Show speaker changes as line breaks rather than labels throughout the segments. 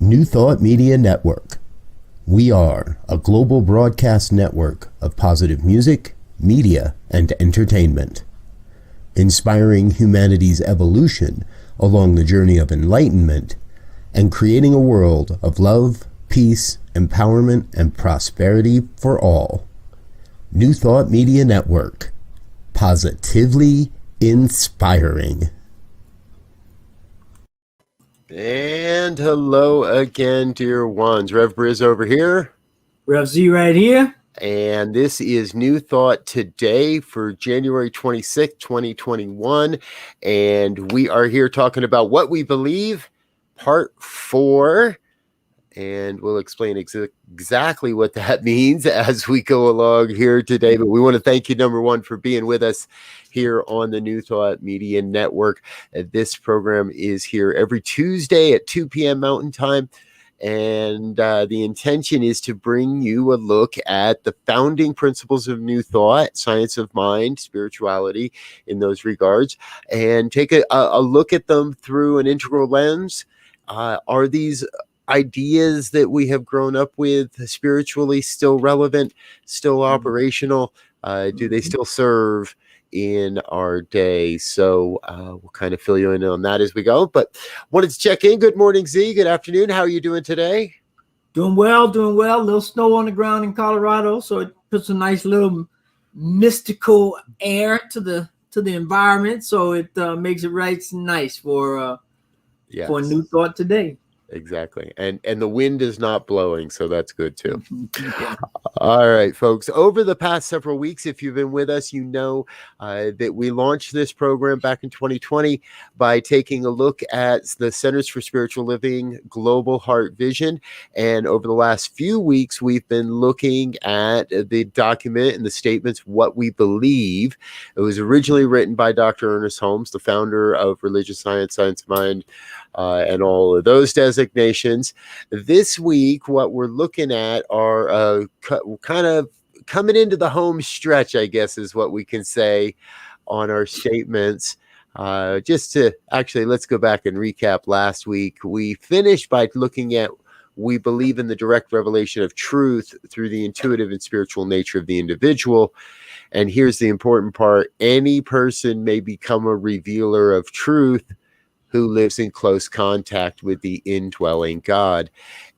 New Thought Media Network. We are a global broadcast network of positive music, media, and entertainment, inspiring humanity's evolution along the journey of enlightenment and creating a world of love, peace, empowerment, and prosperity for all. New Thought Media Network. Positively inspiring. And hello again, dear ones. Rev BRZ over here.
Rev Z right here.
And this is New Thought today for January 26th, 2021. And we are here talking about what we believe, part 4. And we'll explain exactly what that means as we go along here today. But we want to thank you, number one, for being with us here on the New Thought Media Network. This program is here every Tuesday at 2 p.m. Mountain Time. And the intention is to bring you a look at the founding principles of New Thought, science of mind, spirituality in those regards, and take a look at them through an integral lens. Are these ideas that we have grown up with spiritually still relevant, still operational? Do they still serve in our day? So we'll kind of fill you in on that as we go, but wanted to check in. Good morning, Z. Good afternoon. How are you doing today?
Doing well. A little snow on the ground in Colorado, so it puts a nice little mystical air to the environment, so it makes it right nice for a new thought today.
Exactly. And the wind is not blowing, so that's good too. Yeah. All right, folks. Over the past several weeks, if you've been with us, you know that we launched this program back in 2020 by taking a look at the Centers for Spiritual Living Global Heart Vision. And over the last few weeks, we've been looking at the document and the statements, What We Believe. It was originally written by Dr. Ernest Holmes, the founder of Religious Science, Science of Mind, and all of those designations. This week, what we're looking at are kind of coming into the home stretch, I guess is what we can say on our statements. Just to actually, let's go back and recap last week. We finished by looking at we believe in the direct revelation of truth through the intuitive and spiritual nature of the individual. And here's the important part. Any person may become a revealer of truth who lives in close contact with the indwelling God.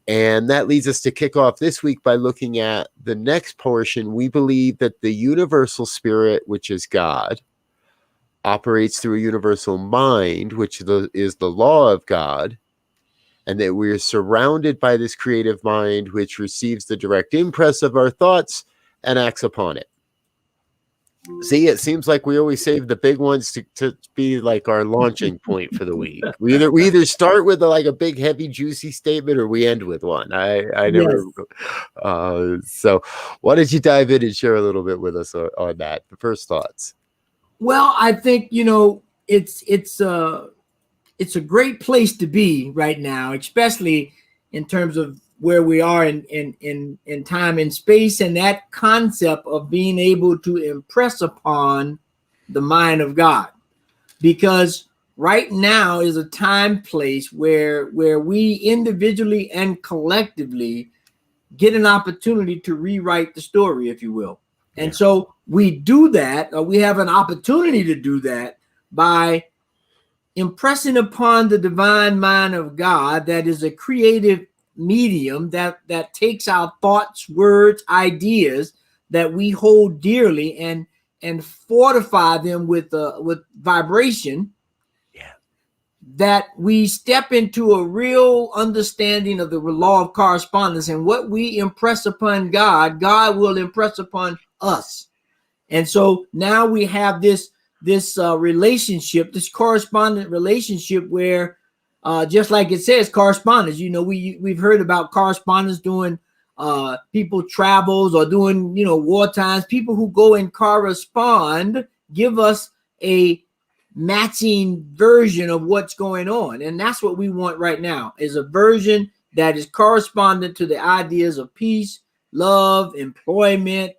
And that leads us to kick off this week by looking at the next portion. We believe that the universal spirit, which is God, operates through a universal mind, which is the law of God, and that we are surrounded by this creative mind, which receives the direct impress of our thoughts and acts upon it. See, it seems like we always save the big ones to be like our launching point for the week. We either start with a big, heavy, juicy statement, or we end with one. I never. Yes. So, why don't you dive in and share a little bit with us on that? The first thoughts.
Well, I think it's a great place to be right now, especially in terms of where we are in time and space, and that concept of being able to impress upon the mind of God. Because right now is a time place where we individually and collectively get an opportunity to rewrite the story, if you will. And so we do that, or we have an opportunity to do that by impressing upon the divine mind of God that is a creative medium that takes our thoughts, words, ideas that we hold dearly and fortify them with vibration. Yeah. That we step into a real understanding of the law of correspondence, and what we impress upon God, God will impress upon us. And so now we have this relationship, this correspondent relationship where just like it says, correspondence. We've heard about correspondence doing people travels or doing war times. People who go and correspond give us a matching version of what's going on, and that's what we want right now. Is a version that is correspondent to the ideas of peace, love, employment.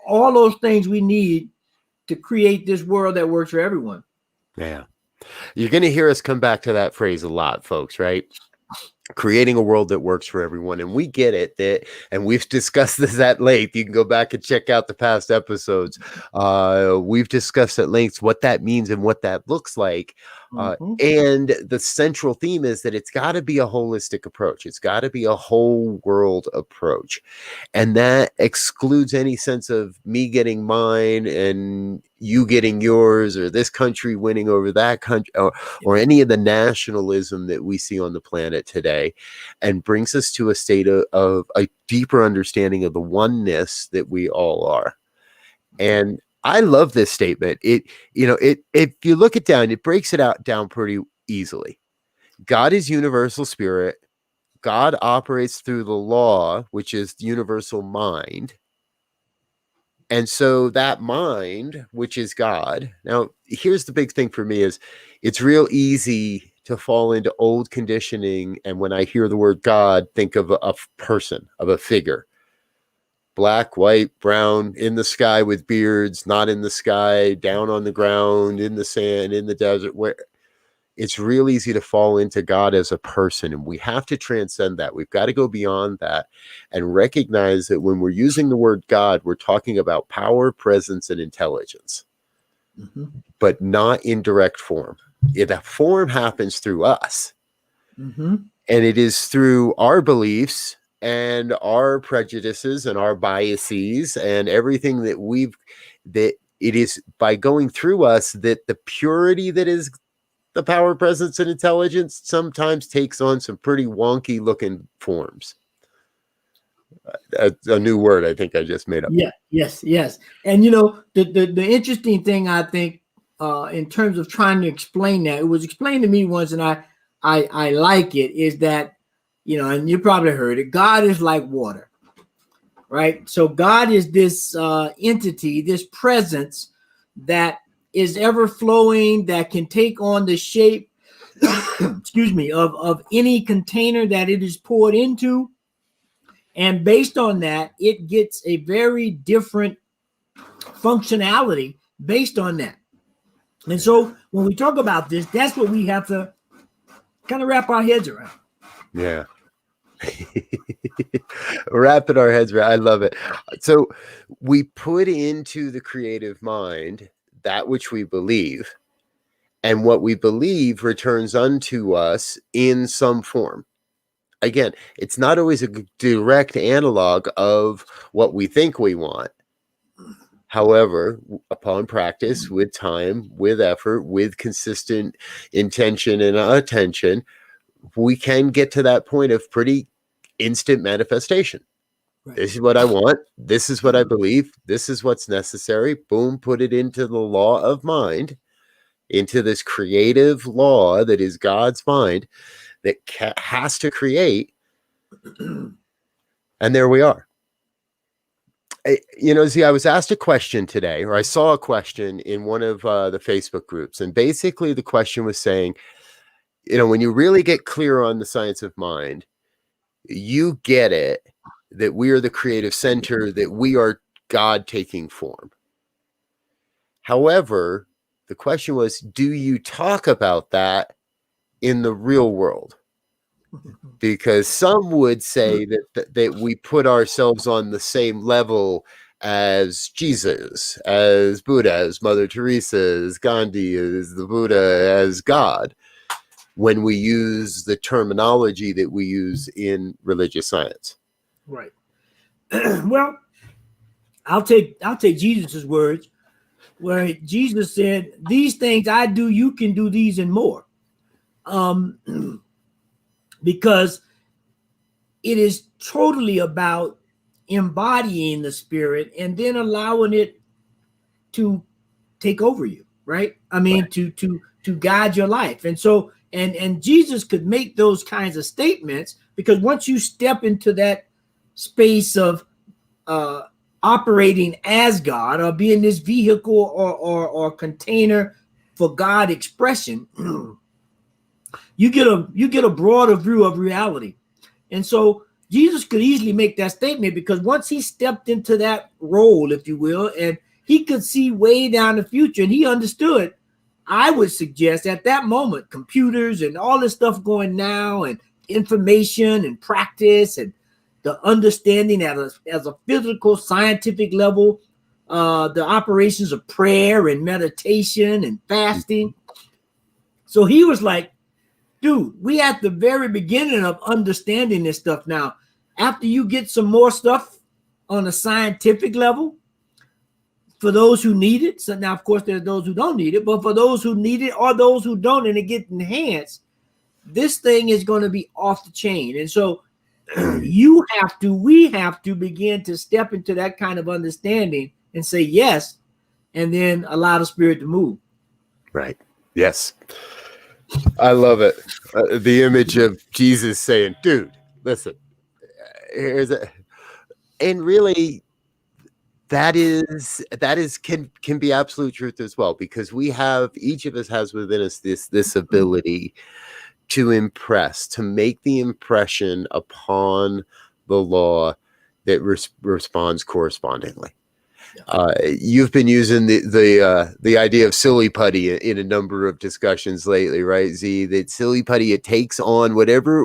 All those things we need to create this world that works for everyone.
Yeah. You're going to hear us come back to that phrase a lot, folks, right? creating a world that works for everyone. And we get it, that, and we've discussed this at length. You can go back and check out the past episodes. We've discussed at length what that means and what that looks like. And the central theme is that it's got to be a holistic approach. It's got to be a whole world approach. And that excludes any sense of me getting mine and you getting yours, or this country winning over that country, or any of the nationalism that we see on the planet today, and brings us to a state of a deeper understanding of the oneness that we all are. And I love this statement. If you look it down, it breaks it out down pretty easily. God is universal spirit. God operates through the law, which is the universal mind. And so that mind, which is God. Now, here's the big thing for me is it's real easy to fall into old conditioning. And when I hear the word God, think of a person, of a figure. Black, white, brown, in the sky with beards, not in the sky, down on the ground, in the sand, in the desert, where it's real easy to fall into God as a person. And we have to transcend that. We've got to go beyond that and recognize that when we're using the word God, we're talking about power, presence, and intelligence, but not in direct form. The form happens through us. And it is through our beliefs and our prejudices and our biases and everything that it is by going through us that the purity that is the power, presence, and intelligence sometimes takes on some pretty wonky looking forms. A new word I think I just made up.
Yes. And the interesting thing, I think, in terms of trying to explain that, it was explained to me once, and I like it, is that, and you probably heard it, God is like water, right? So God is this entity, this presence that is ever flowing, that can take on the shape, of any container that it is poured into. And based on that, it gets a very different functionality based on that. And so when we talk about this, that's what we have to kind of wrap our heads around.
Yeah. Wrapping our heads around. I love it. So we put into the creative mind that which we believe, and what we believe returns unto us in some form. Again, it's not always a direct analog of what we think we want. However, upon practice, with time, with effort, with consistent intention and attention, we can get to that point of pretty instant manifestation. Right. This is what I want. This is what I believe. This is what's necessary. Boom, put it into the law of mind, into this creative law that is God's mind that has to create. And there we are. I was asked a question today, or I saw a question in one of the Facebook groups. And basically the question was saying, when you really get clear on the science of mind, you get it that we are the creative center, that we are God taking form. However, the question was, do you talk about that in the real world? Because some would say that we put ourselves on the same level as Jesus, as Buddha, as Mother Teresa, as Gandhi, as the Buddha, as God, when we use the terminology that we use in religious science.
Right. Well, I'll take Jesus's words, where Jesus said, "These things I do, you can do these and more." Because it is totally about embodying the spirit and then allowing it to take over you, right? I mean, right. to guide your life. And so, and Jesus could make those kinds of statements, because once you step into that space of operating as God, or being this vehicle or container for God expression, you get a broader view of reality. And so Jesus could easily make that statement, because once he stepped into that role, if you will, and he could see way down the future, and he understood, I would suggest at that moment, computers and all this stuff going now, and information and practice and the understanding as a physical, scientific level, the operations of prayer and meditation and fasting. So he was like, dude, we at the very beginning of understanding this stuff now. After you get some more stuff on a scientific level, for those who need it, so now of course there's those who don't need it, but for those who need it or those who don't and it get enhanced, this thing is going to be off the chain. And so we have to begin to step into that kind of understanding and say yes, and then allow the Spirit to move.
Right. Yes. I love it. The image of Jesus saying, dude, listen, here's a, and really that can be absolute truth as well, because each of us has within us this ability to impress, to make the impression upon the law that responds correspondingly. You've been using the idea of silly putty in a number of discussions lately, right, Z? That silly putty, it takes on whatever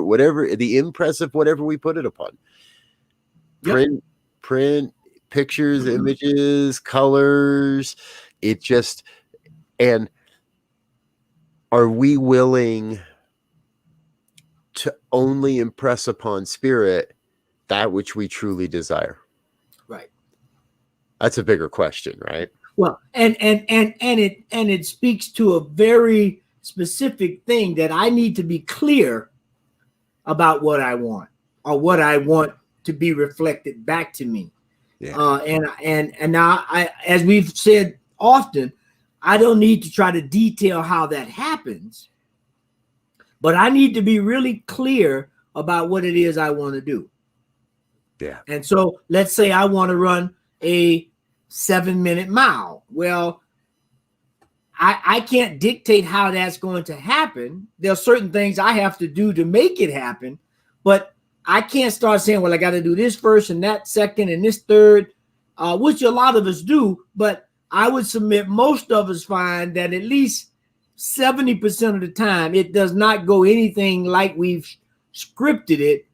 the impress of whatever we put it upon. Print, pictures, images, colors. It just, and are we willing to only impress upon spirit that which we truly desire?
Right.
That's a bigger question, right?
Well, and it speaks to a very specific thing that I need to be clear about what I want or what I want to be reflected back to me. Yeah. And now as we've said often, I don't need to try to detail how that happens, but I need to be really clear about what it is I want to do.
Yeah.
And so let's say I want to run a 7-minute mile. Well, I can't dictate how that's going to happen. There are certain things I have to do to make it happen, but I can't start saying, well, I got to do this first and that second and this third, which a lot of us do. But I would submit most of us find that at least 70% of the time, it does not go anything like we've scripted it.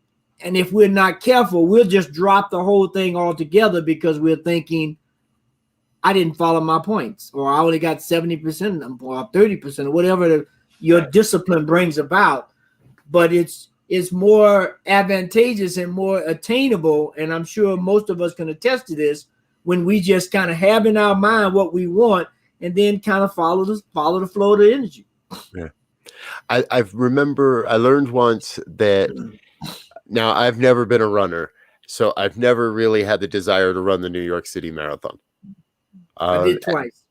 And if we're not careful, we'll just drop the whole thing altogether because we're thinking, I didn't follow my points, or I only got 70% or 30% or whatever your discipline brings about. But it's more advantageous and more attainable, and I'm sure most of us can attest to this, when we just kind of have in our mind what we want and then kind of follow the flow of the energy.
Yeah. I learned once that, now I've never been a runner, so I've never really had the desire to run the New York City Marathon.
I did twice.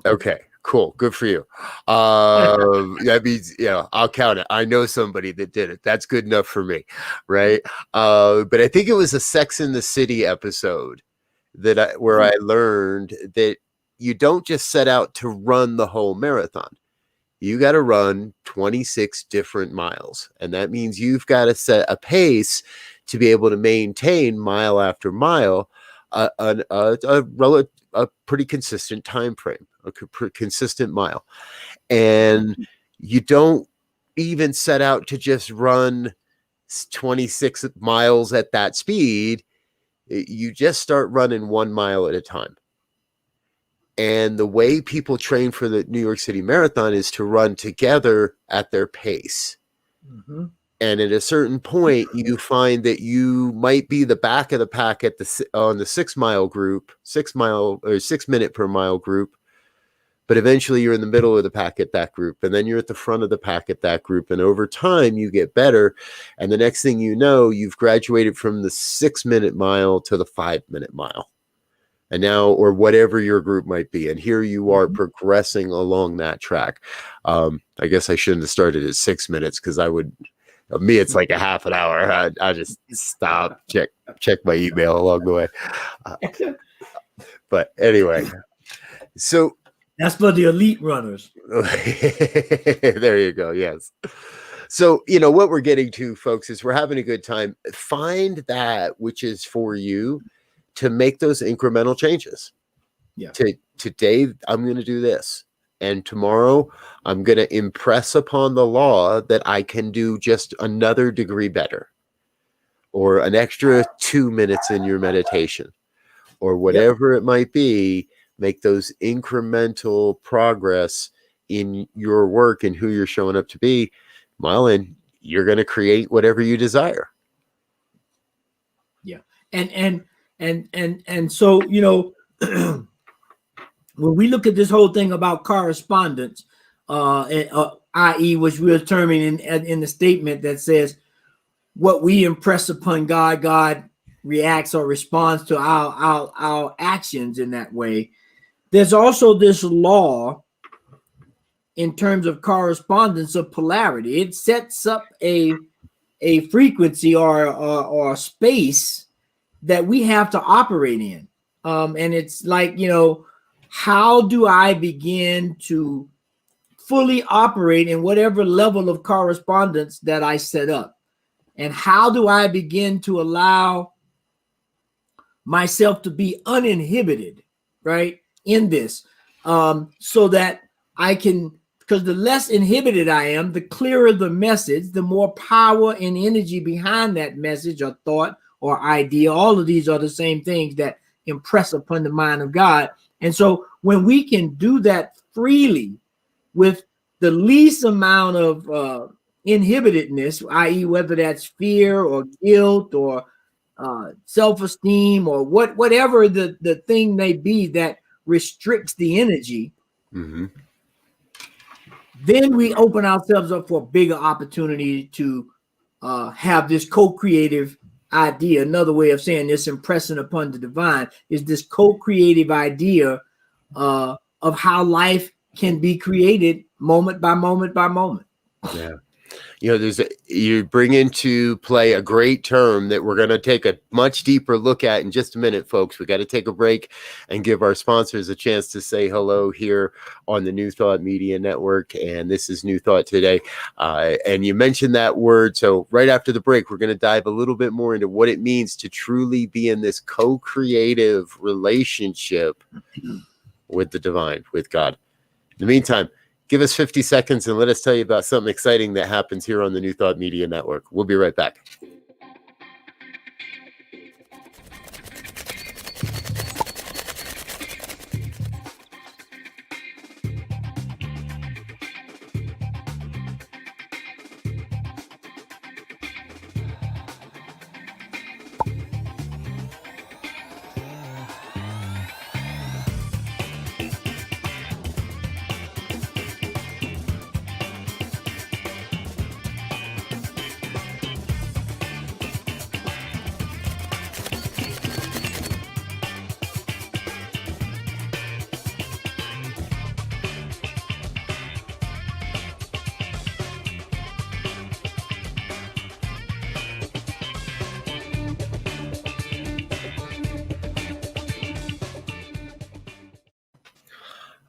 Okay, cool. Good for you. That means, I'll count it. I know somebody that did it. That's good enough for me, right? But I think it was a Sex in the City episode where I learned that you don't just set out to run the whole marathon. You got to run 26 different miles. And that means you've got to set a pace to be able to maintain mile after mile a pretty consistent time frame, a consistent mile. And you don't even set out to just run 26 miles at that speed. You just start running 1 mile at a time. And the way people train for the New York City Marathon is to run together at their pace. Mm-hmm. And at a certain point, you find that you might be the back of the pack on the 6 mile group, 6 minute per mile group. But eventually you're in the middle of the pack at that group. And then you're at the front of the pack at that group. And over time you get better. And the next thing you know, you've graduated from the 6 minute mile to the 5 minute mile. And now, or whatever your group might be. And here you are progressing along that track. I guess I shouldn't have started at 6 minutes, because me, it's like a half an hour. I just stop, check my email along the way. But anyway, so
that's for the elite runners.
There you go. Yes. So, what we're getting to, folks, is we're having a good time. Find that which is for you to make those incremental changes.
Yeah.
Today, I'm going to do this. And tomorrow I'm going to impress upon the law that I can do just another degree better, or an extra 2 minutes in your meditation, or whatever it might be. Make those incremental progress in your work and who you're showing up to be. Well, and you're going to create whatever you desire.
Yeah. And so, you know, when we look at this whole thing about correspondence, i.e., which we're terming in the statement that says what we impress upon God, God reacts or responds to our actions in that way. There's also this law in terms of correspondence of polarity. It sets up a frequency or a space that we have to operate in. And it's like, you know, how do I begin to fully operate in whatever level of correspondence that I set up? And how do I begin to allow myself to be uninhibited, right, in this, so that I can, because the less inhibited I am, the clearer the message, the more power and energy behind that message or thought or idea. All of these are the same things that impress upon the mind of God. And so when we can do that freely with the least amount of inhibitedness, i.e., whether that's fear or guilt or self-esteem or whatever the thing may be that restricts the energy, then we open ourselves up for a bigger opportunity to have this co-creative idea. Another way of saying this, impressing upon the divine, is this co-creative idea of how life can be created moment by moment by moment.
Yeah. You know, you bring into play a great term that we're going to take a much deeper look at in just a minute, folks. We got to take a break and give our sponsors a chance to say hello here on the New Thought Media Network. And this is New Thought Today. And you mentioned that word. So right after the break, we're going to dive a little bit more into what it means to truly be in this co-creative relationship with the divine, with God. In the meantime, give us 50 seconds and let us tell you about something exciting that happens here on the New Thought Media Network. We'll be right back.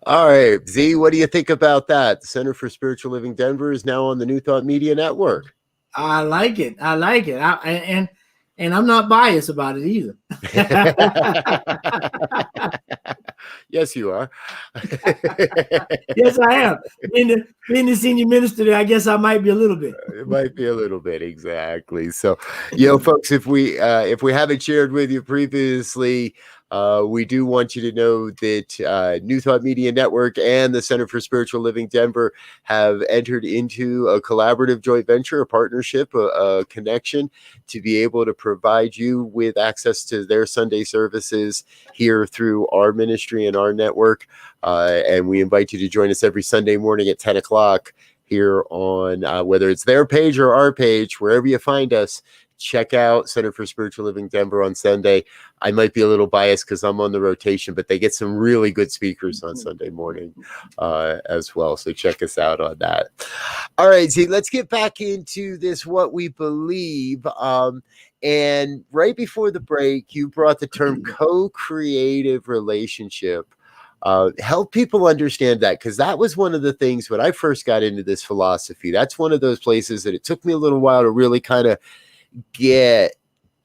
All right, Z, what do you think about that? The Center for Spiritual Living Denver is now on the New Thought Media Network.
I like it. I like it. And I'm not biased about it either.
Yes, you are.
Yes, I am. Being the senior minister there, I guess I might be a little bit.
It might be a little bit, exactly. So, you know, folks, if we haven't shared with you previously, we do want you to know that New Thought Media Network and the Center for Spiritual Living Denver have entered into a collaborative joint venture, a partnership, a connection to be able to provide you with access to their Sunday services here through our ministry and our network. And we invite you to join us every Sunday morning at 10 o'clock here on whether it's their page or our page, wherever you find us. Check out Center for Spiritual Living Denver on Sunday. I might be a little biased because I'm on the rotation, but they get some really good speakers on Sunday morning as well. So check us out on that. All right, Z, let's get back into this, what we believe. And right before the break, you brought the term co-creative relationship. Help people understand that, because that was one of the things when I first got into this philosophy. That's one of those places that it took me a little while to really kind of get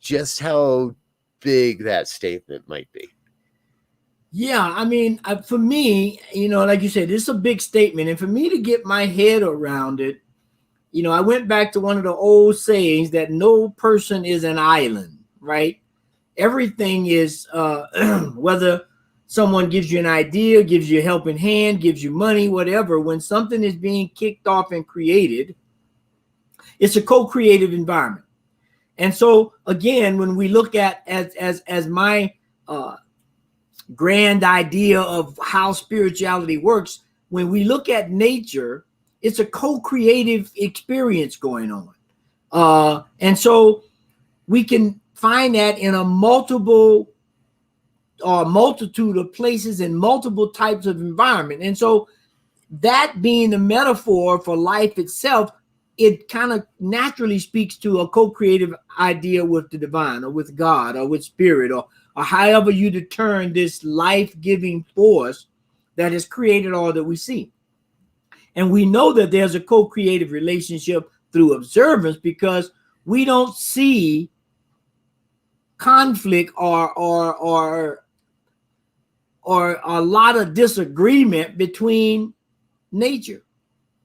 just how big that statement might be.
Yeah, I mean, for me, like you said, it's a big statement, and for me to get my head around it, I went back to one of the old sayings that no person is an island, right? Everything is, whether someone gives you an idea, gives you a helping hand, gives you money, whatever, when something is being kicked off and created, it's a co-creative environment. And so again, when we look at as my grand idea of how spirituality works, when we look at nature, it's a co-creative experience going on. And so we can find that in a multitude of places in multiple types of environment. And so that being the metaphor for life itself, it kind of naturally speaks to a co-creative idea with the divine or with God or with spirit or however you determine this life-giving force that has created all that we see. And we know that there's a co-creative relationship through observance because we don't see conflict or a lot of disagreement between nature.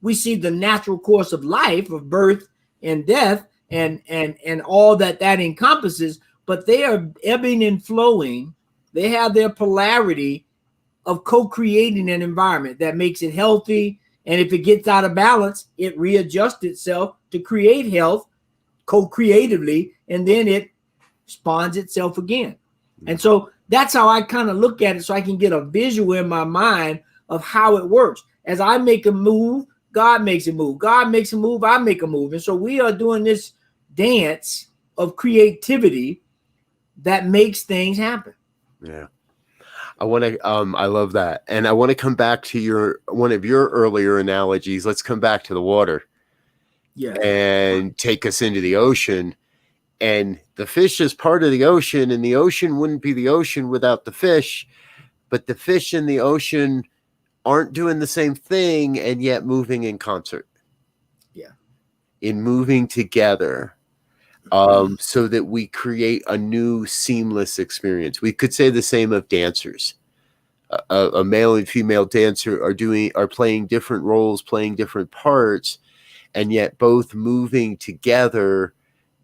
We see the natural course of life, of birth and death, and all that encompasses, but they are ebbing and flowing. They have their polarity of co-creating an environment that makes it healthy, and if it gets out of balance, it readjusts itself to create health co-creatively, and then it spawns itself again. And so that's how I kind of look at it, so I can get a visual in my mind of how it works. As I make a move, God makes a move. God makes a move, I make a move. And so we are doing this dance of creativity that makes things happen.
Yeah. I love that. And I want to come back to one of your earlier analogies. Let's come back to the water.
Yeah.
And take us into the ocean. And the fish is part of the ocean, and the ocean wouldn't be the ocean without the fish. But the fish in the ocean aren't doing the same thing and yet moving in concert.
Yeah.
In moving together. So that we create a new seamless experience. We could say the same of dancers. A male and female dancer are playing different roles, playing different parts, and yet both moving together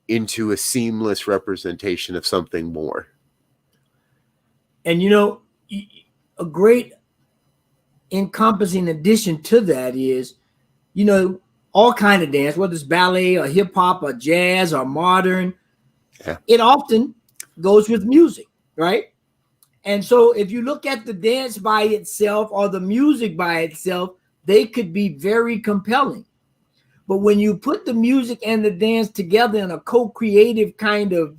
into a seamless representation of something more.
And a great encompassing addition to that is, all kind of dance, whether it's ballet or hip hop or jazz or modern, it often goes with music, right? And so if you look at the dance by itself or the music by itself, they could be very compelling. But when you put the music and the dance together in a co-creative kind of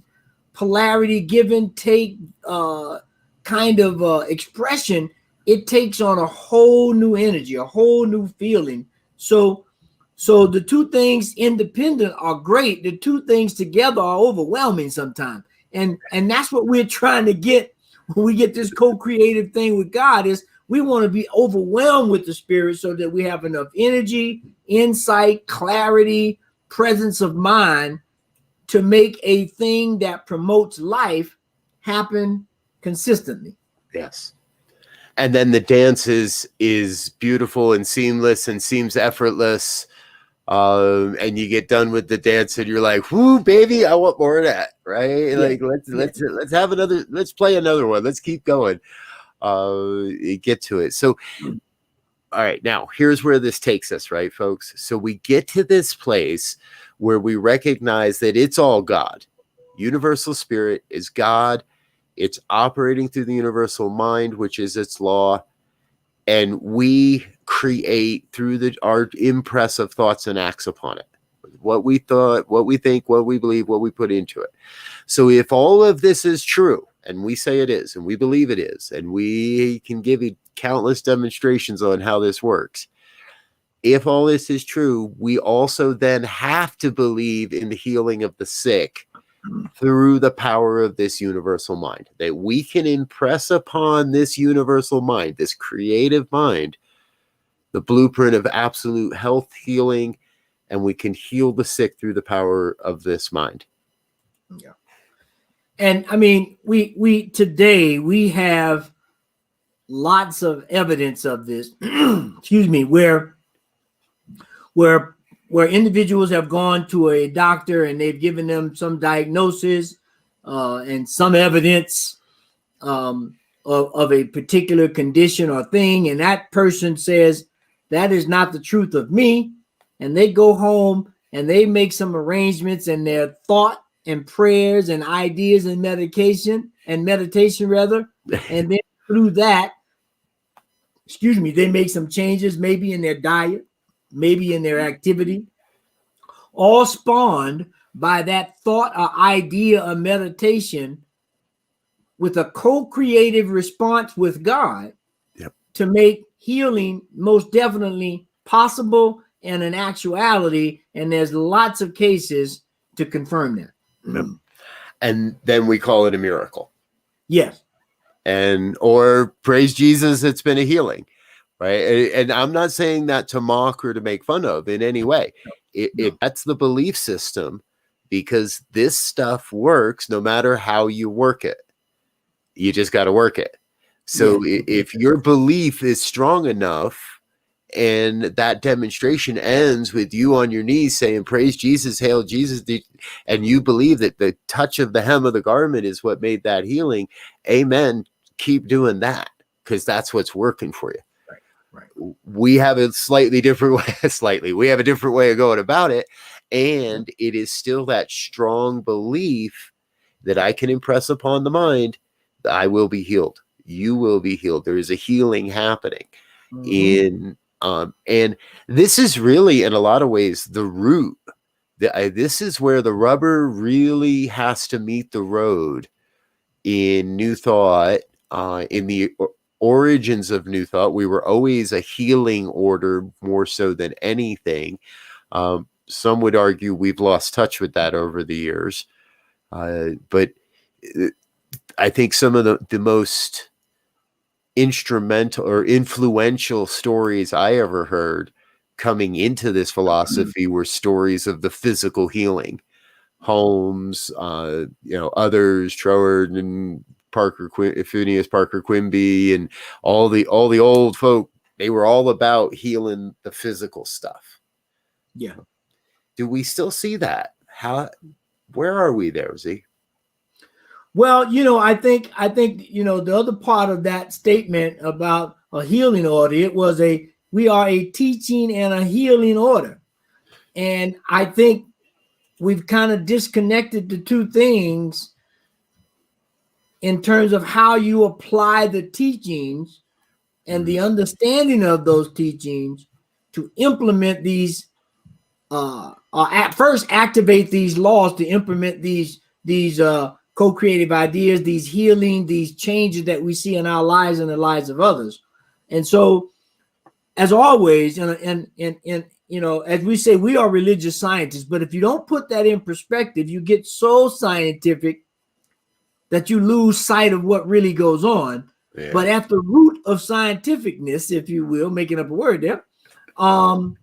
polarity, give and take kind of expression, it takes on a whole new energy, a whole new feeling. So the two things independent are great. The two things together are overwhelming sometimes. And that's what we're trying to get when we get this co-creative thing with God, is we want to be overwhelmed with the Spirit so that we have enough energy, insight, clarity, presence of mind to make a thing that promotes life happen consistently.
Yes. And then the dance is beautiful and seamless and seems effortless. And you get done with the dance and you're like, whoo, baby, I want more of that, right? Yeah. Like let's have another, let's play another one. Let's keep going. Get to it. So, all right, now here's where this takes us, right, folks? So we get to this place where we recognize that it's all God. Universal spirit is God. It's operating through the universal mind, which is its law. And we create through our impress of thoughts and acts upon it. What we thought, what we think, what we believe, what we put into it. So if all of this is true, and we say it is, and we believe it is, and we can give you countless demonstrations on how this works. If all this is true, we also then have to believe in the healing of the sick through the power of this universal mind, that we can impress upon this universal mind, this creative mind, the blueprint of absolute health healing, and we can heal the sick through the power of this mind.
Yeah. And I mean, we today we have lots of evidence of this. Excuse me, where individuals have gone to a doctor and they've given them some diagnosis and some evidence of a particular condition or thing, and that person says that is not the truth of me, and they go home and they make some arrangements in their thought and prayers and ideas and meditation rather, and then through that, they make some changes, maybe in their diet, maybe in their activity, all spawned by that thought or idea of meditation with a co-creative response with God.
Yep.
To make healing most definitely possible and an actuality. And there's lots of cases to confirm that.
Yep. And then we call it a miracle.
Yes.
Or praise Jesus, it's been a healing, right? And I'm not saying that to mock or to make fun of in any way. That's the belief system, because this stuff works no matter how you work it. You just got to work it. So if your belief is strong enough and that demonstration ends with you on your knees saying, praise Jesus, hail Jesus, and you believe that the touch of the hem of the garment is what made that healing, amen, keep doing that, because that's what's working for you. Right. We have a slightly different way, we have a different way of going about it, and it is still that strong belief that I can impress upon the mind. I will be healed. You will be healed. There is a healing happening. And this is really, in a lot of ways, the root. This is where the rubber really has to meet the road in New Thought. In the origins of New Thought, we were always a healing order more so than anything. Some would argue we've lost touch with that over the years. But I think some of the most instrumental or influential stories I ever heard coming into this philosophy were stories of the physical healing. Holmes, others, Troward and Phineas Parker Quimby, and all the old folk. They were all about healing the physical stuff.
Yeah.
Do we still see that? Where are we there, Z?
Well, I think, the other part of that statement about a healing order, we are a teaching and a healing order. And I think we've kind of disconnected the two things in terms of how you apply the teachings and the understanding of those teachings to implement these, at first activate these laws to implement these co-creative ideas, these healing, these changes that we see in our lives and the lives of others. And so, as always, and as we say, we are religious scientists, but if you don't put that in perspective, you get so scientific that you lose sight of what really goes on. Yeah. But at the root of scientificness, if you will, making up a word there, all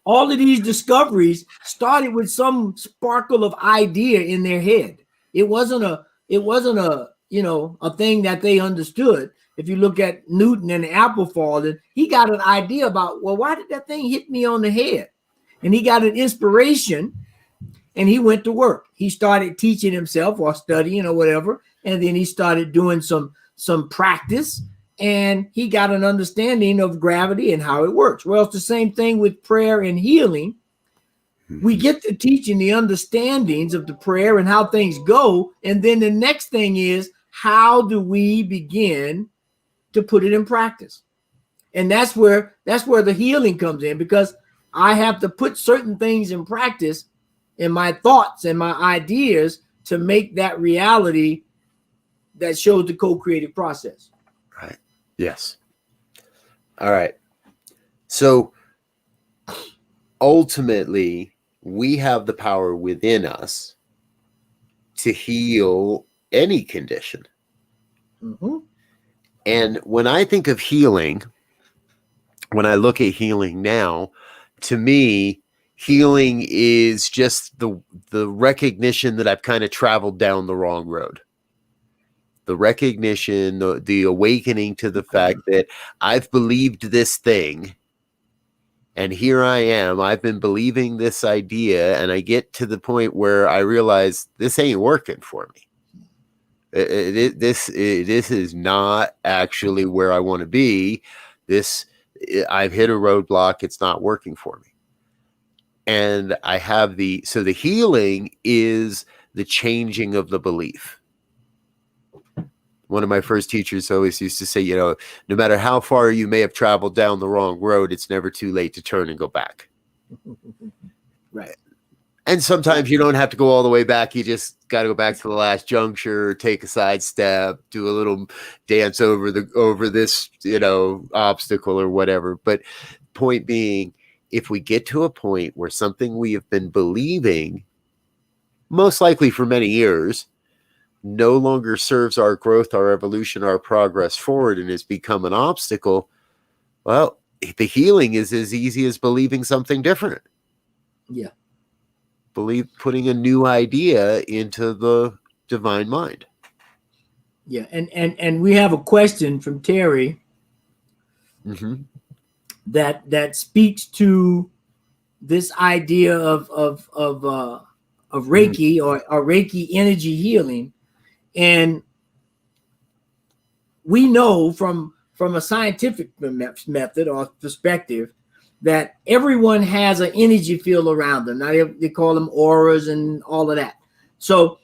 of these discoveries started with some sparkle of idea in their head. It wasn't a thing that they understood. If you look at Newton and the apple falling, he got an idea about, well, why did that thing hit me on the head? And he got an inspiration and he went to work. He started teaching himself or studying or whatever. And then he started doing some practice, and he got an understanding of gravity and how it works. Well, it's the same thing with prayer and healing. We get to teaching the understandings of the prayer and how things go. And then the next thing is, how do we begin to put it in practice? And that's where the healing comes in, because I have to put certain things in practice in my thoughts and my ideas to make that reality that shows the co-creative process.
Right. Yes. All right. So ultimately, we have the power within us to heal any condition.
Mm-hmm.
And when I think of healing, when I look at healing now, to me, healing is just the recognition that I've kind of traveled down the wrong road. the recognition, the awakening to the fact that I've believed this thing, and here I am. I've been believing this idea, and I get to the point where I realize this ain't working for me. This is not actually where I want to be. I've hit a roadblock. It's not working for me. And I have the healing is the changing of the belief. One of my first teachers always used to say, no matter how far you may have traveled down the wrong road, it's never too late to turn and go back.
Right.
And sometimes you don't have to go all the way back. You just got to go back to the last juncture, take a side step, do a little dance over this, obstacle or whatever. But point being, if we get to a point where something we have been believing, most likely for many years, no longer serves our growth, our evolution, our progress forward, and has become an obstacle, well, the healing is as easy as believing something different.
Yeah.
Putting a new idea into the divine mind.
Yeah. And we have a question from Terry that speaks to this idea of Reiki or Reiki energy healing. And we know from a scientific method or perspective that everyone has an energy field around them. Now they call them auras and all of that. So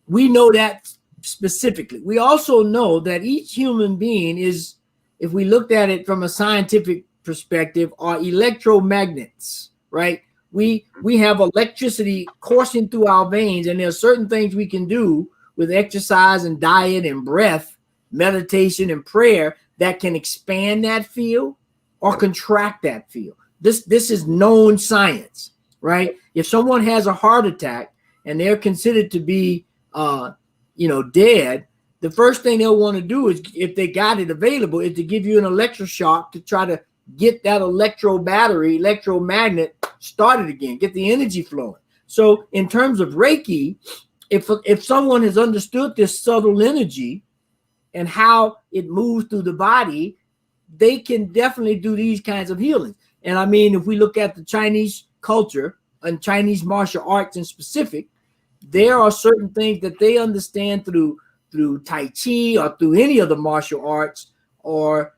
we know that specifically. We also know that each human being is, if we looked at it from a scientific perspective, are electromagnets, right? We have electricity coursing through our veins, and there are certain things we can do with exercise and diet and breath, meditation and prayer that can expand that field or contract that field. This is known science, right? If someone has a heart attack and they're considered to be dead, the first thing they'll want to do is, if they got it available, is to give you an electroshock to try to get that electromagnet started again, get the energy flowing. So in terms of Reiki, if someone has understood this subtle energy and how it moves through the body, they can definitely do these kinds of healings. And I mean, if we look at the Chinese culture and Chinese martial arts in specific, there are certain things that they understand through Tai Chi or through any of the martial arts or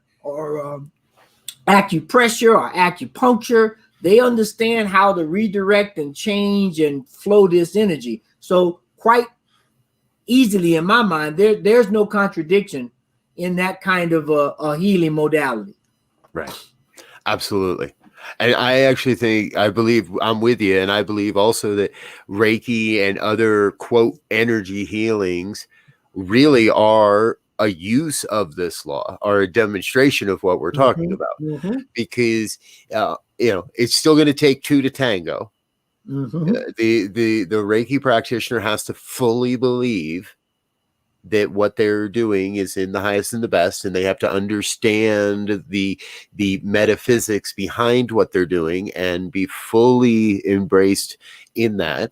acupressure or acupuncture. They understand how to redirect and change and flow this energy. So quite easily, in my mind, there's no contradiction in that kind of a healing modality.
Right. Absolutely. And I believe I'm with you. And I believe also that Reiki and other, quote, energy healings really are a use of this law, or a demonstration of what we're talking about. Because, it's still going to take two to tango. The Reiki practitioner has to fully believe that what they're doing is in the highest and the best, and they have to understand the metaphysics behind what they're doing and be fully embraced in that.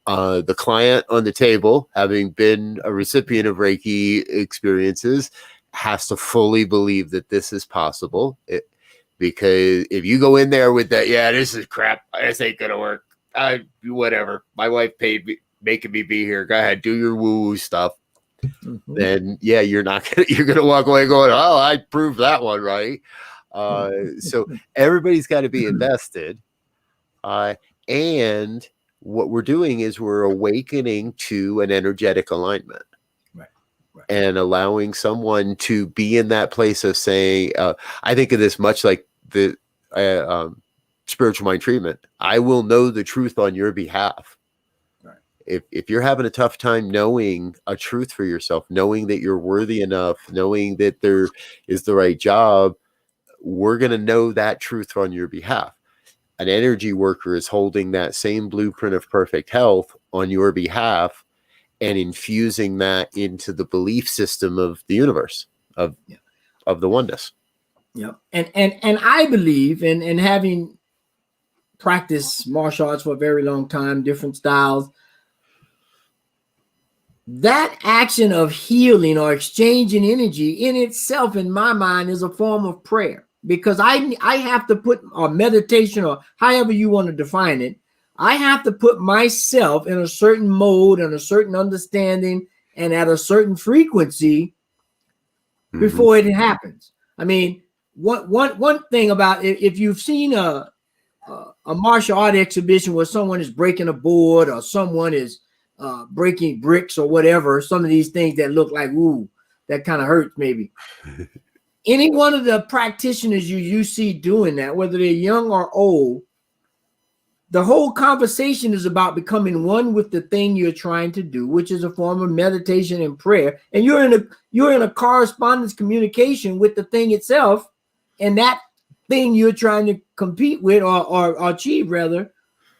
The client on the table, having been a recipient of Reiki experiences, has to fully believe that this is possible. Because if you go in there with that, this is crap, this ain't gonna work, whatever, my wife paid me, making me be here, go ahead, do your woo-woo stuff. Then you're gonna walk away going, oh, I proved that one right. So everybody's got to be invested, and what we're doing is we're awakening to an energetic alignment, right. And allowing someone to be in that place of saying, I think of this much like the spiritual mind treatment. I will know the truth on your behalf. If you're having a tough time knowing a truth for yourself, knowing that you're worthy enough, knowing that there is the right job, we're going to know that truth on your behalf. An energy worker is holding that same blueprint of perfect health on your behalf and infusing that into the belief system of the universe, of the oneness.
Yeah. And I believe in having practiced martial arts for a very long time, different styles, that action of healing or exchanging energy in itself, in my mind, is a form of prayer, because I have to put, or meditation, or however you want to define it, I have to put myself in a certain mode and a certain understanding and at a certain frequency before it happens. I mean, one thing about it, if you've seen a martial art exhibition where someone is breaking a board, or someone is breaking bricks or whatever, some of these things that look like, ooh, that kind of hurts maybe. Any one of the practitioners you see doing that, whether they're young or old, the whole conversation is about becoming one with the thing you're trying to do, which is a form of meditation and prayer. And you're in a correspondence communication with the thing itself, and that thing you're trying to compete with, or achieve rather.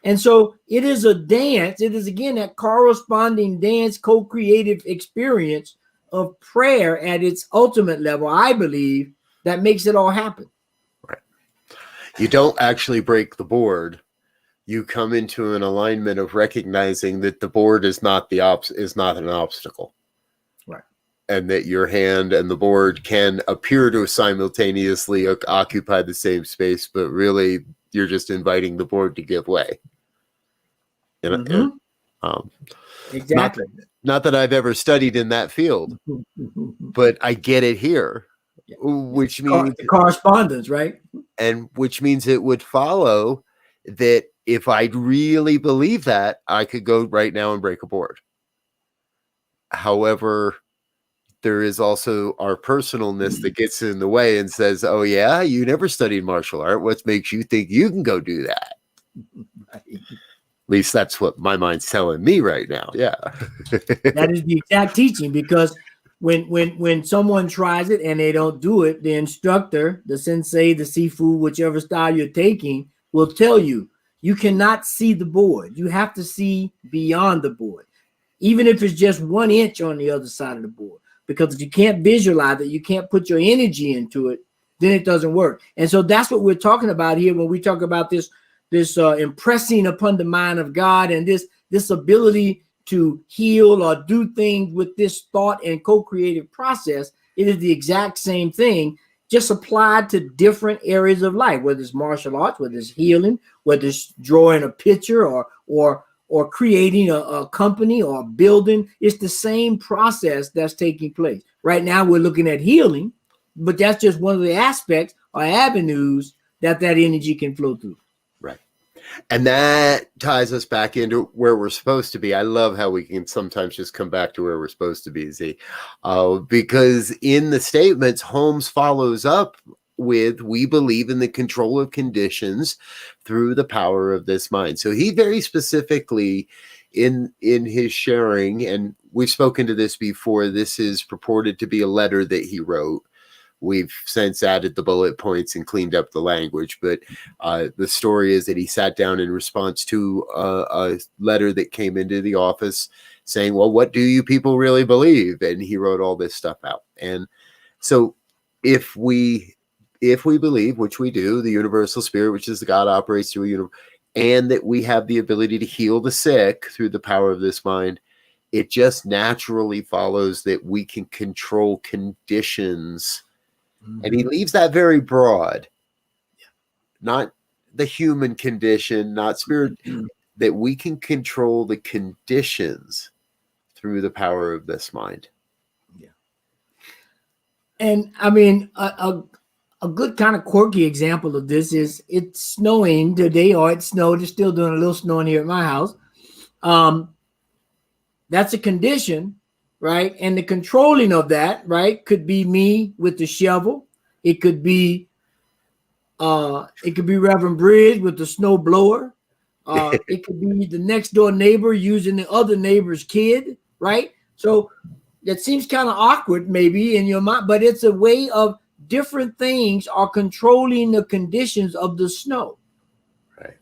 And so it is a dance. It is, again, that corresponding dance, co-creative experience of prayer at its ultimate level, I believe, that makes it all happen.
Right. You don't actually break the board. You come into an alignment of recognizing that the board is not an obstacle.
Right.
And that your hand and the board can appear to simultaneously occupy the same space, but really you're just inviting the board to give way.
Exactly.
Not that I've ever studied in that field, but I get it here, which means
the correspondence, right?
And which means it would follow that if I really believe that, I could go right now and break a board. However, there is also our personalness that gets in the way and says, oh yeah, you never studied martial art. What makes you think you can go do that? At least that's what my mind's telling me right now. Yeah.
That is the exact teaching, because when someone tries it and they don't do it, the instructor, the sensei, the sifu, whichever style you're taking, will tell you, you cannot see the board. You have to see beyond the board, even if it's just 1 inch on the other side of the board. Because if you can't visualize it, you can't put your energy into it, then it doesn't work. And so that's what we're talking about here when we talk about this impressing upon the mind of God, and this ability to heal or do things with this thought and co-creative process. It is the exact same thing, just applied to different areas of life, whether it's martial arts, whether it's healing, whether it's drawing a picture, or creating a company or a building. It's the same process that's taking place. Right now we're looking at healing, but that's just one of the aspects or avenues that energy can flow through.
Right. And that ties us back into where we're supposed to be. I love how we can sometimes just come back to where we're supposed to be, Z. Because in the statements, Holmes follows up with, we believe in the control of conditions through the power of this mind. So he very specifically in his sharing, and we've spoken to this before, this is purported to be a letter that he wrote. We've since added the bullet points and cleaned up the language, but the story is that he sat down in response to a letter that came into the office saying, well, what do you people really believe? And he wrote all this stuff out. And so if we believe, which we do, the universal spirit, which is the God operates through a universe, and that we have the ability to heal the sick through the power of this mind, it just naturally follows that we can control conditions. And he leaves that very broad, not the human condition, not spirit, that we can control the conditions through the power of this mind.
Yeah. And I mean, a good kind of quirky example of this is, it's snowing today, or it snowed. It's still doing a little snowing here at my house. That's a condition, right? And the controlling of that, right, could be me with the shovel. It could be Rev BRZ with the snow blower. It could be the next door neighbor using the other neighbor's kid, right? So that seems kind of awkward maybe in your mind, but it's a way of different things are controlling the conditions of the snow.
Right.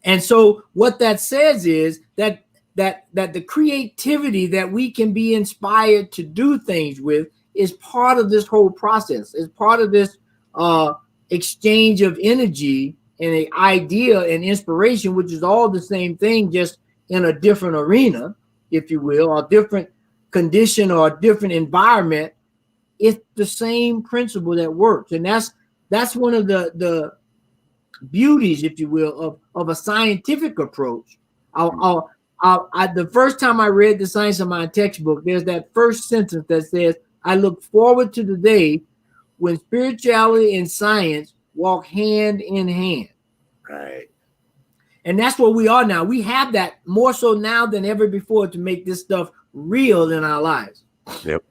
And so what that says is that the creativity that we can be inspired to do things with is part of this whole process. Is part of this exchange of energy and an idea and inspiration, which is all the same thing, just in a different arena, if you will, or different condition or a different environment, it's the same principle that works. And that's one of the beauties, if you will, of a scientific approach. The first time I read The Science of Mind textbook, there's that first sentence that says, I look forward to the day when spirituality and science walk hand in hand.
Right.
And that's where we are now. We have that more so now than ever before to make this stuff real in our lives.
Yep.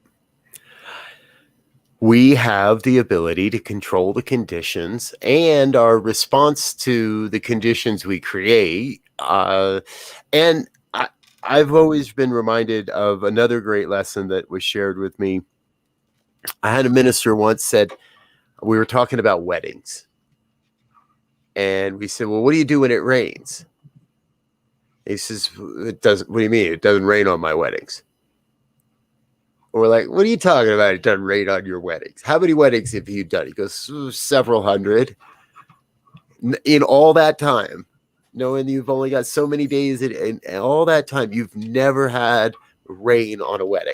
We have the ability to control the conditions and our response to the conditions we create. And I've always been reminded of another great lesson that was shared with me. I had a minister once said, we were talking about weddings. And we said, well, what do you do when it rains? He says, it doesn't. What do you mean? It doesn't rain on my weddings. We're like, what are you talking about? It doesn't rain on your weddings. How many weddings have you done? He goes, several hundred. In all that time, knowing you've only got so many days and all that time, you've never had rain on a wedding.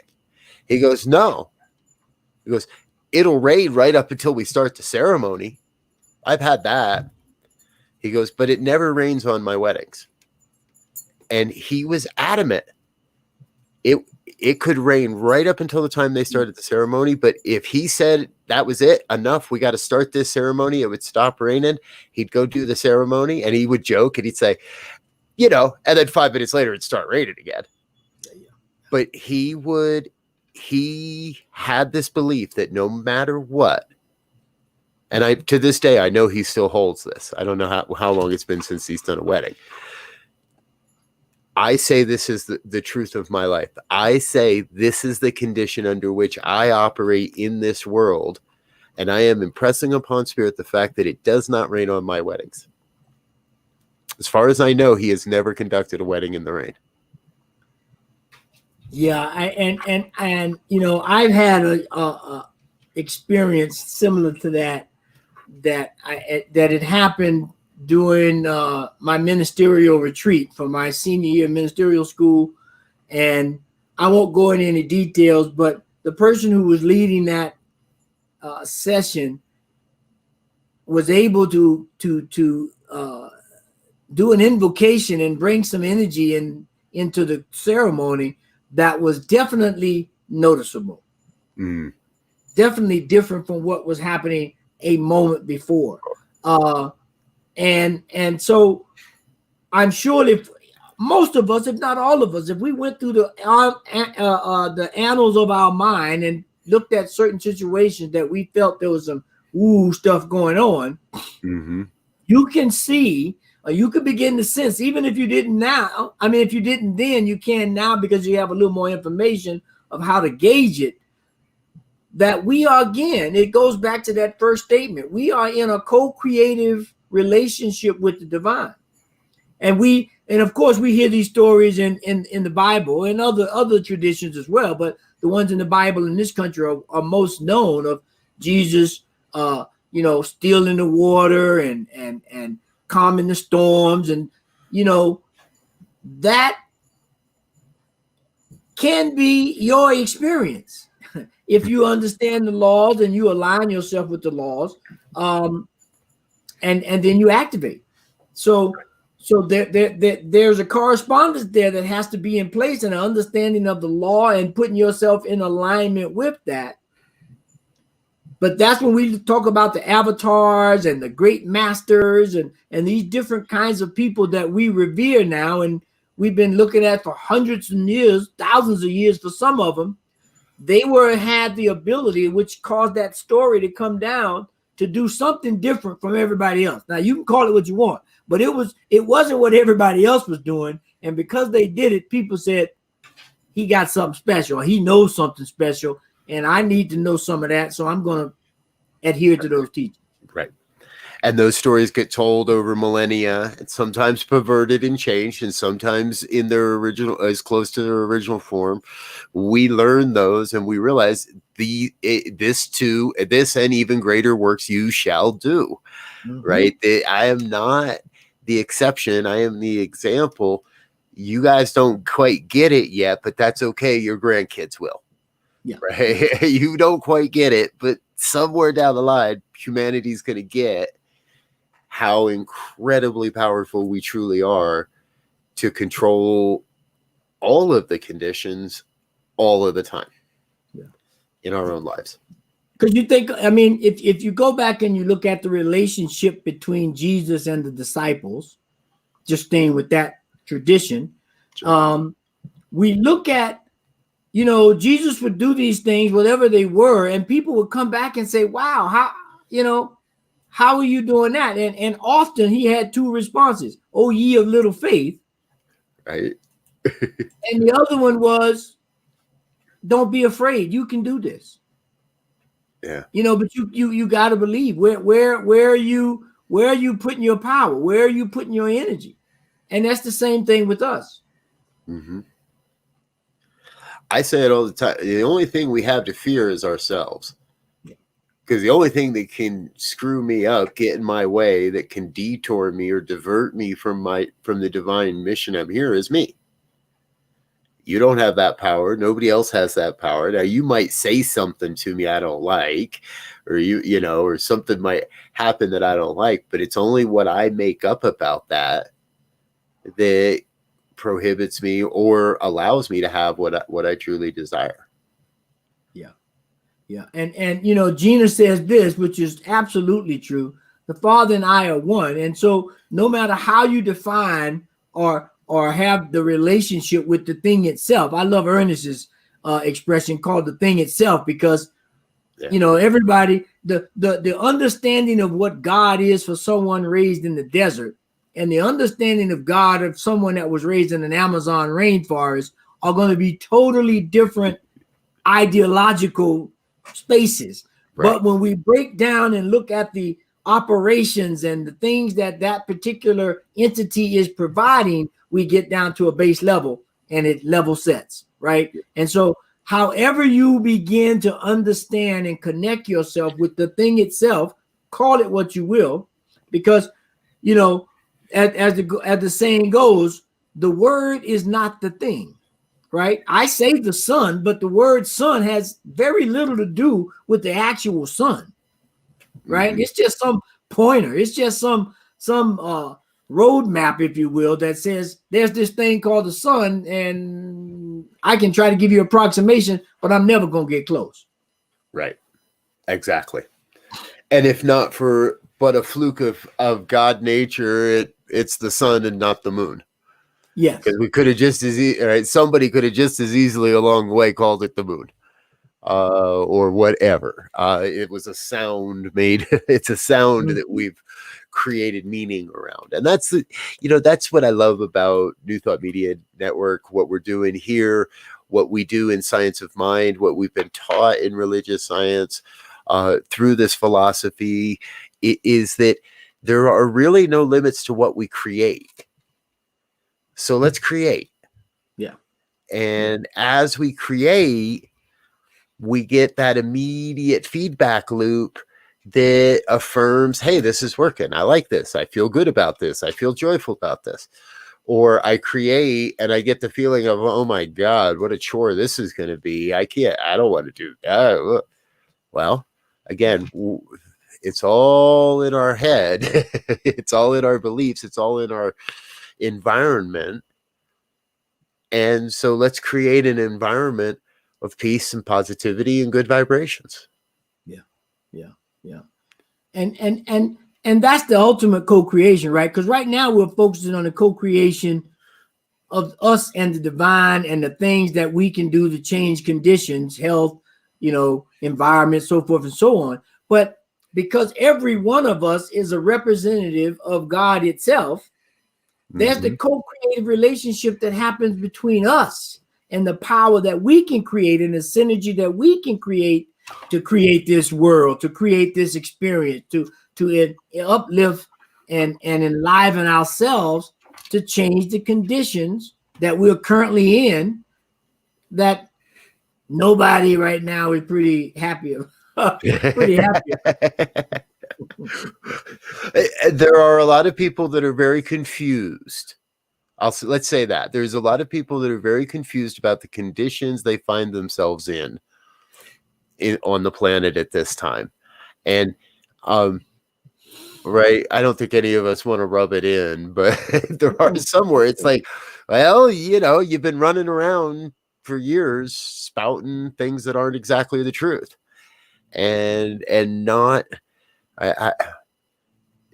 He goes, no. He goes, it'll rain right up until we start the ceremony. I've had that. He goes, but it never rains on my weddings. And he was adamant. It could rain right up until the time they started the ceremony. But if he said that was it, enough, we got to start this ceremony, it would stop raining. He'd go do the ceremony and he would joke and he'd say, and then 5 minutes later it'd start raining again. But he had this belief that no matter what, and to this day, I know he still holds this. I don't know how long it's been since he's done a wedding. I say this is the truth of my life. I say this is the condition under which I operate in this world. And I am impressing upon Spirit the fact that it does not rain on my weddings. As far as I know, he has never conducted a wedding in the rain.
Yeah, and I've had a experience similar to that it happened during my ministerial retreat for my senior year ministerial school. And I won't go into any details, but the person who was leading that session was able to do an invocation and bring some energy into the ceremony that was definitely noticeable. Definitely different from what was happening a moment before. And so I'm sure if most of us, if not all of us, if we went through the annals of our mind and looked at certain situations that we felt there was some stuff going on, you can see, or you could begin to sense, even if you didn't now, if you didn't then, you can now because you have a little more information of how to gauge it, that we are, again, it goes back to that first statement. We are in a co-creative relationship with the divine. And of course we hear these stories in the Bible and other traditions as well, but the ones in the Bible in this country are most known of Jesus stealing the water and calming the storms, and that can be your experience if you understand the laws and you align yourself with the laws, and then you activate. So there's a correspondence there that has to be in place, and an understanding of the law and putting yourself in alignment with that. But that's when we talk about the avatars and the great masters and these different kinds of people that we revere now, and we've been looking at for hundreds of years, thousands of years for some of them. They had the ability, which caused that story to come down, to do something different from everybody else. Now you can call it what you want, but it wasn't what everybody else was doing. And because they did it, people said he got something special. He knows something special, and I need to know some of that. So I'm going to adhere to those teachings. Right.
And those stories get told over millennia, and sometimes perverted and changed, and sometimes in their original, as close to their original form. We learn those, and we realize this and even greater works you shall do. Right? I am not the exception. I am the example. you guys don't quite get it yet, but that's okay. Your grandkids will.
Yeah.
Right. You don't quite get it, but somewhere down the line, humanity's going to get how incredibly powerful we truly are to control all of the conditions all of the time in our own lives.
Because you think, I mean, if you go back and you look at the relationship between Jesus and the disciples, just staying with that tradition, we look at, you know, Jesus would do these things, whatever they were, and people would come back and say, wow, how are you doing that? And often he had two responses. Oh, ye of little faith.
Right.
And the other one was, don't be afraid. You can do this.
Yeah.
You know, but you got to believe. Where are you putting your power? Where are you putting your energy? And that's the same thing with us.
Mm-hmm. I say it all the time. The only thing we have to fear is ourselves. Because the only thing that can screw me up, get in my way, that can detour me or divert me from the divine mission I'm here is me. You don't have that power. Nobody else has that power. Now, you might say something to me I don't like, or you know, or something might happen that I don't like, but it's only what I make up about that prohibits me or allows me to have what I truly desire.
Yeah. And you know, Gina says this, which is absolutely true. The Father and I are one. And so no matter how you define or have the relationship with the thing itself, I love Ernest's expression called the thing itself, because you know, everybody, the understanding of what God is for someone raised in the desert and the understanding of God of someone that was raised in an Amazon rainforest are going to be totally different ideological spaces. Right. But when we break down and look at the operations and the things that particular entity is providing, we get down to a base level and it level sets, right? And so however you begin to understand and connect yourself with the thing itself, call it what you will, because, you know, as the saying goes, the word is not the thing. Right? I say the sun, but the word sun has very little to do with the actual sun. Right? Mm-hmm. It's just some pointer. It's just some roadmap, if you will, that says there's this thing called the sun, and I can try to give you an approximation, but I'm never going to get close.
Right. Exactly. And if not for but a fluke of God nature, it's the sun and not the moon.
Yes,
because we could have just somebody could have just as easily along the way called it the moon, or whatever. It was a sound made. It's a sound that we've created meaning around, and that's that's what I love about New Thought Media Network. What we're doing here, what we do in Science of Mind, what we've been taught in religious science through this philosophy, is that there are really no limits to what we create. So let's create.
Yeah.
And as we create, we get that immediate feedback loop that affirms, hey, this is working. I like this. I feel good about this. I feel joyful about this. Or I create and I get the feeling of, oh my God, what a chore this is going to be. I don't want to do that. Well, again, it's all in our head. It's all in our beliefs. It's all in our environment. And so let's create an environment of peace and positivity and good vibrations.
Yeah. And that's the ultimate co-creation, right? Because right now we're focusing on the co-creation of us and the divine and the things that we can do to change conditions, health, environment, so forth and so on. But because every one of us is a representative of God itself, there's the co-creative relationship that happens between us and the power that we can create and the synergy that we can create to create this world, to create this experience, to uplift and enliven ourselves to change the conditions that we're currently in that nobody right now is pretty happy about.
There are a lot of people that are very confused let's say that there's a lot of people that are very confused about the conditions they find themselves in on the planet at this time. And right, I don't think any of us want to rub it in, but there are some where it's like, well, you've been running around for years spouting things that aren't exactly the truth, and not I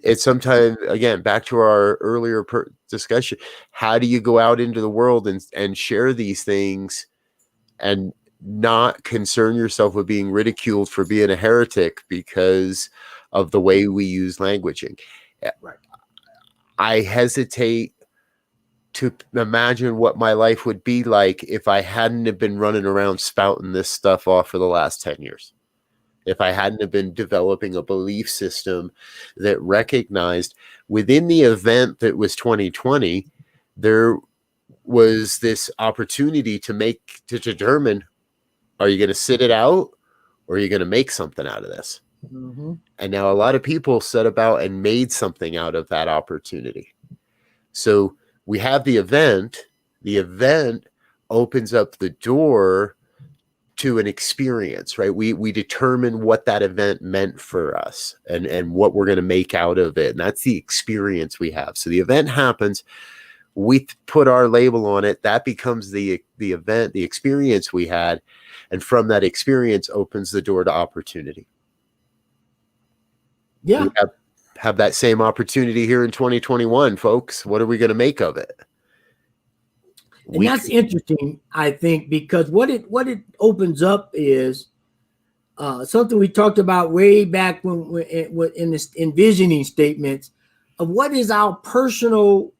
it's sometimes, again, back to our earlier discussion, how do you go out into the world and share these things and not concern yourself with being ridiculed for being a heretic because of the way we use languaging?
Right.
I hesitate to imagine what my life would be like if I hadn't have been running around spouting this stuff off for the last 10 years. If I hadn't have been developing a belief system that recognized within the event that was 2020, there was this opportunity to determine, are you going to sit it out or are you going to make something out of this?
Mm-hmm.
And now a lot of people set about and made something out of that opportunity. So we have the event opens up the door to an experience, right? We determine what that event meant for us and what we're going to make out of it. And that's the experience we have. So the event happens, we put our label on it, that becomes the event, the experience we had. And from that experience opens the door to opportunity.
Yeah.
We have that same opportunity here in 2021, folks. What are we going to make of it?
And that's interesting, I think, because what it opens up is something we talked about way back when in this envisioning statements of what is our personal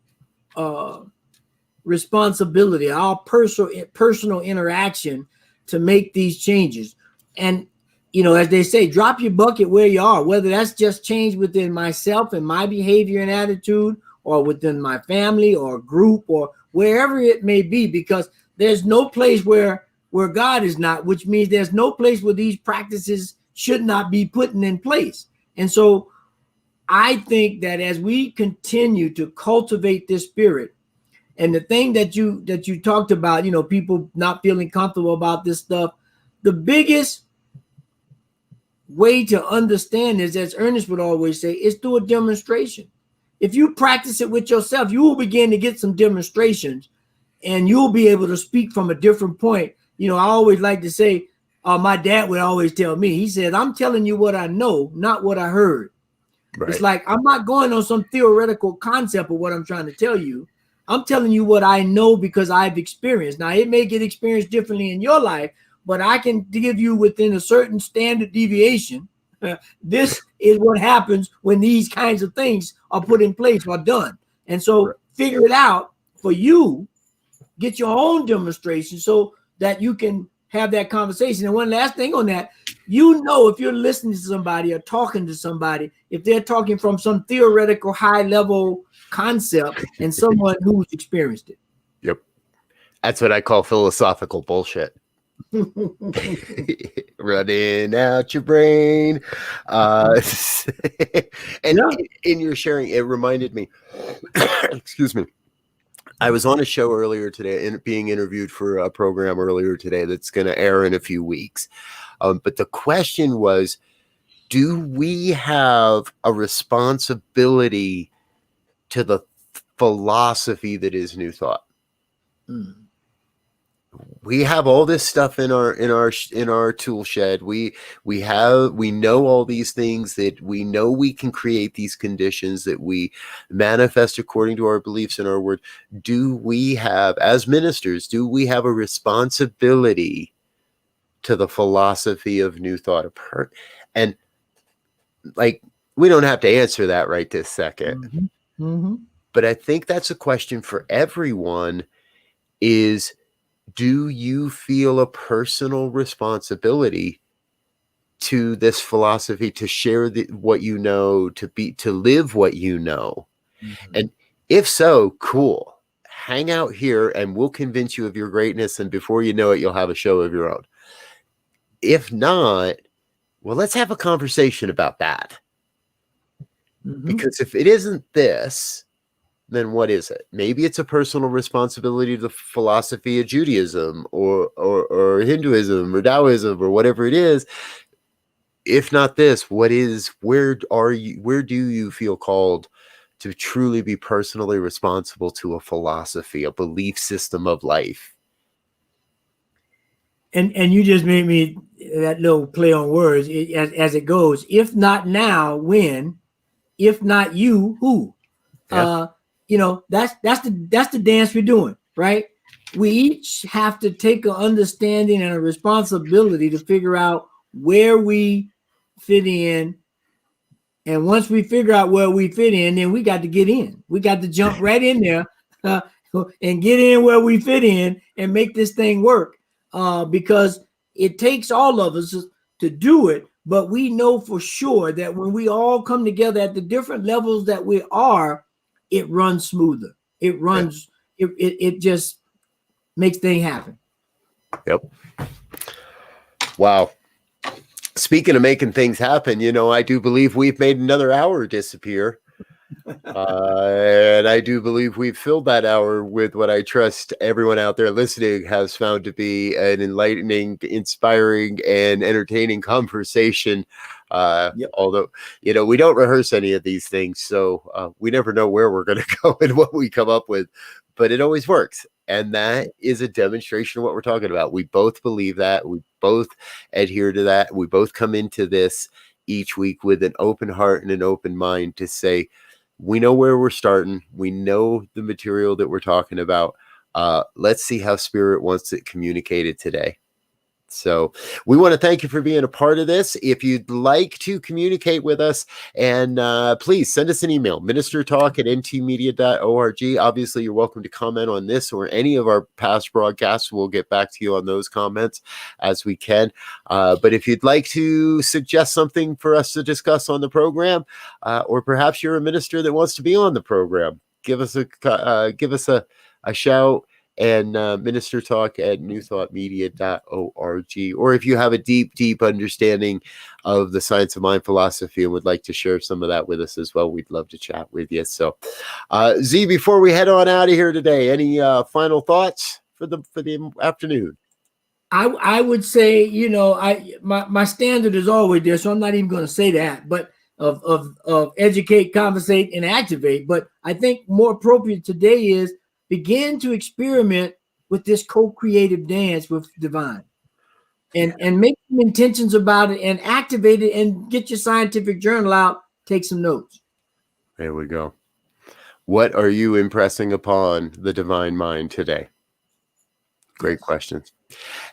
responsibility, our personal interaction to make these changes. And as they say, drop your bucket where you are, whether that's just change within myself and my behavior and attitude, or within my family or group or wherever it may be, because there's no place where God is not, which means there's no place where these practices should not be put in place. And so I think that as we continue to cultivate this spirit, and the thing that you talked about, people not feeling comfortable about this stuff, the biggest way to understand is, as Ernest would always say, is through a demonstration. If you practice it with yourself, you will begin to get some demonstrations and you'll be able to speak from a different point. I always like to say, my dad would always tell me, he said, I'm telling you what I know, not what I heard. Right. It's like, I'm not going on some theoretical concept of what I'm trying to tell you. I'm telling you what I know because I've experienced. Now, it may get experienced differently in your life, but I can give you within a certain standard deviation. This is what happens when these kinds of things are put in place or done. And so figure it out for you, get your own demonstration so that you can have that conversation. And one last thing on that, if you're listening to somebody or talking to somebody, if they're talking from some theoretical high level concept and someone who's experienced it.
Yep. That's what I call philosophical bullshit. Running out your brain. And in your sharing, it reminded me, excuse me, I was on a show earlier today and being interviewed for a program earlier today that's going to air in a few weeks. But the question was, do we have a responsibility to the philosophy that is New Thought? We have all this stuff in our tool shed. We know all these things, that we know we can create these conditions that we manifest according to our beliefs and our word. Do we have, as ministers, do we have a responsibility to the philosophy of New Thought? And like, we don't have to answer that right this second.
Mm-hmm. Mm-hmm.
But I think that's a question for everyone is, do you feel a personal responsibility to this philosophy, to share what you know, to live what you know? Mm-hmm. And if so, cool. Hang out here and we'll convince you of your greatness. And before you know it, you'll have a show of your own. If not, well, let's have a conversation about that. Mm-hmm. Because if it isn't this, then what is it? Maybe it's a personal responsibility to the philosophy of Judaism or Hinduism or Taoism or whatever it is. If not this, what is, where do you feel called to truly be personally responsible to a philosophy, a belief system of life?
And you just made me that little play on words as it goes. If not now, when? If not you, who?
Yeah.
That's the dance we're doing, right? We each have to take an understanding and a responsibility to figure out where we fit in. And once we figure out where we fit in, then we got to get in. We got to jump right in there and get in where we fit in and make this thing work. Because it takes all of us to do it. But we know for sure that when we all come together at the different levels that we are, it runs smoother. It runs, it just makes things happen.
Yep. Wow. Speaking of making things happen, I do believe we've made another hour disappear. And I do believe we've filled that hour with what I trust everyone out there listening has found to be an enlightening, inspiring, and entertaining conversation. Although, we don't rehearse any of these things, so we never know where we're going to go and what we come up with, but it always works. And that is a demonstration of what we're talking about. We both believe that. We both adhere to that. We both come into this each week with an open heart and an open mind to say, we know where we're starting. We know the material that we're talking about. Let's see how Spirit wants it communicated today. So we want to thank you for being a part of this. If you'd like to communicate with us, and please send us an email, ministertalk@ntmedia.org. Obviously, you're welcome to comment on this or any of our past broadcasts. We'll get back to you on those comments as we can. But if you'd like to suggest something for us to discuss on the program, or perhaps you're a minister that wants to be on the program, give us a shout. And ministertalk@newthoughtmedia.org. Or if you have a deep understanding of the science of mind philosophy and would like to share some of that with us as well, we'd love to chat with you. So, Z, before we head on out of here today, any final thoughts for the afternoon?
I would say, my standard is always there, so I'm not even going to say that, but of educate, conversate, and activate. But I think more appropriate today is begin to experiment with this co-creative dance with divine, and make some intentions about it and activate it, and get your scientific journal out, take some notes.
There we go. What are you impressing upon the divine mind today? Great questions.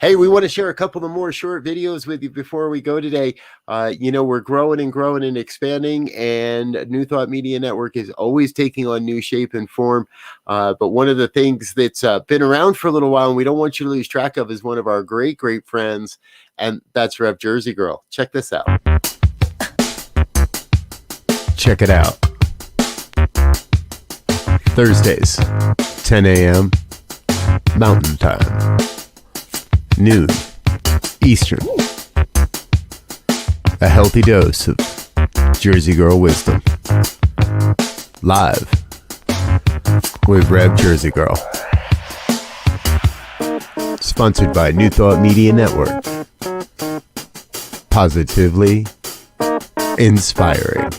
Hey, we want to share a couple of more short videos with you before we go today. We're growing and expanding, and New Thought Media Network is always taking on new shape and form. But one of the things that's been around for a little while and we don't want you to lose track of is one of our great friends, and that's Rev Jersey Girl. Check this out. Check it out. Thursdays, 10 a.m. Mountain Time, noon Eastern. A healthy dose of Jersey Girl wisdom. Live with Rev Jersey Girl. Sponsored by New Thought Media Network. Positively inspiring.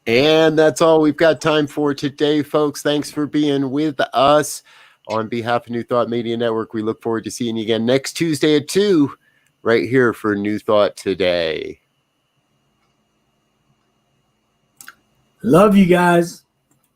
And that's all we've got time for today, folks. Thanks for being with us. On behalf of New Thought Media Network, we look forward to seeing you again next Tuesday at 2 right here for New Thought Today.
Love you guys.